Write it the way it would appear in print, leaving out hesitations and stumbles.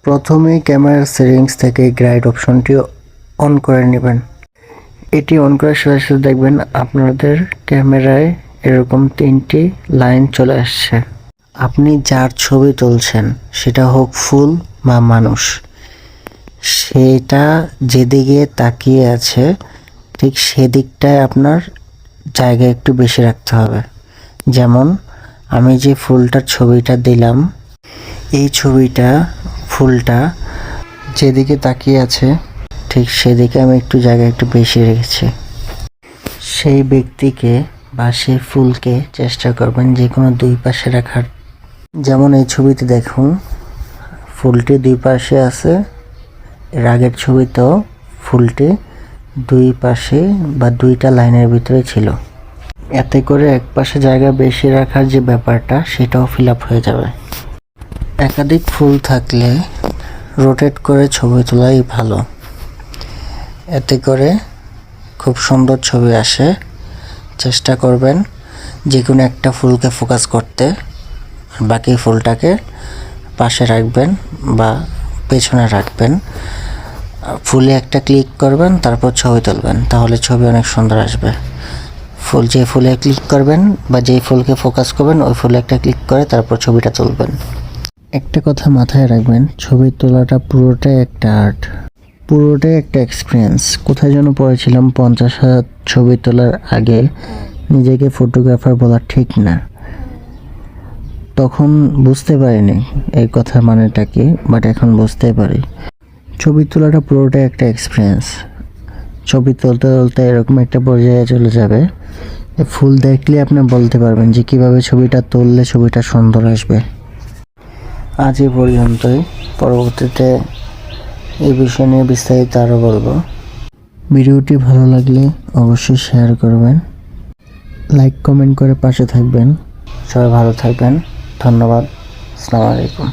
প্রথমেই ক্যামেরার সেটিংস থেকে গ্রাইড অপশনটি অন করে নেবেন। এটি অন করার সাথে সাথে দেখবেন আপনাদের ক্যামেরায় এরকম 3টি লাইন চলে আসছে। আপনি যার ছবি তুলছেন, সেটা হোক ফুল বা মানুষ, সেটা যেদিকে তাকিয়ে আছে ঠিক সেদিকটায় আপনার জায়গা একটু বেশি রাখতে হবে। যেমন আমি যে ফুলটার ছবিটা দিলাম, এই ছবিটা ফুলটা যেদিকে তাকিয়ে আছে ঠিক সেদিকে আমি একটু জায়গা একটু বেশি রেখেছি। সেই ব্যক্তিকে বা সেই ফুলকে চেষ্টা করবেন যে কোনো দুই পাশে রাখার। যেমন এই ছবিতে দেখুন ফুলটি দুই পাশে আছে, এর আগের ছবিতেও ফুলটি দুই পাশে বা দুইটা লাইনের ভিতরে ছিল। এতে করে এক পাশে জায়গা বেশি রাখার যে ব্যাপারটা, সেটাও ফিল আপ হয়ে যাবে। একাধিক ফুল থাকলে রোটেট করে ছবি তোলাই ভালো, এতে করে খুব সুন্দর ছবি আসে। চেষ্টা করবেন যে কোনো একটা ফুলকে ফোকাস করতে, বাকি ফুলটাকে পাশে রাখবেন বা পেছনে রাখবেন। ফুলে একটা ক্লিক করবেন, তারপর ছবি তুলবেন, তাহলে ছবি অনেক সুন্দর আসবে। যে ফুলে ক্লিক করবেন বা যেই ফুলকে ফোকাস করবেন, ওই ফুলে একটা ক্লিক করে তারপর ছবিটা তুলবেন। একটা কথা মাথায় রাখবেন, ছবি তোলাটা পুরোটাই একটা আর্ট, পুরোটাই একটা এক্সপিরিয়েন্স। কোথায় যেন পড়েছিলাম 50,000 ছবি তোলার আগে নিজেকে ফটোগ্রাফার বলা ঠিক না। তখন বুঝতে পারিনি এই কথার মানেটা কি, বাট এখন বুঝতে পারি। ছবি তোলাটা পুরোটাই একটা এক্সপিরিয়েন্স। ছবি তুলতে তুলতে এরকম একটা পর্যায়ে চলে যাবে, ফুল দেখলে আপনি বলতে পারবেন যে কীভাবে ছবিটা তুললে ছবিটা সুন্দর আসবে। আজ এই পর্যন্তই, পরবর্তীতে এই বিষয় নিয়ে বিস্তারিত আরও বলবো। ভিডিওটি ভালো লাগলে অবশ্যই শেয়ার করবেন, লাইক কমেন্ট করে পাশে থাকবেন। সবাই ভালো থাকবেন, ধন্যবাদ, আসসালামু আলাইকুম।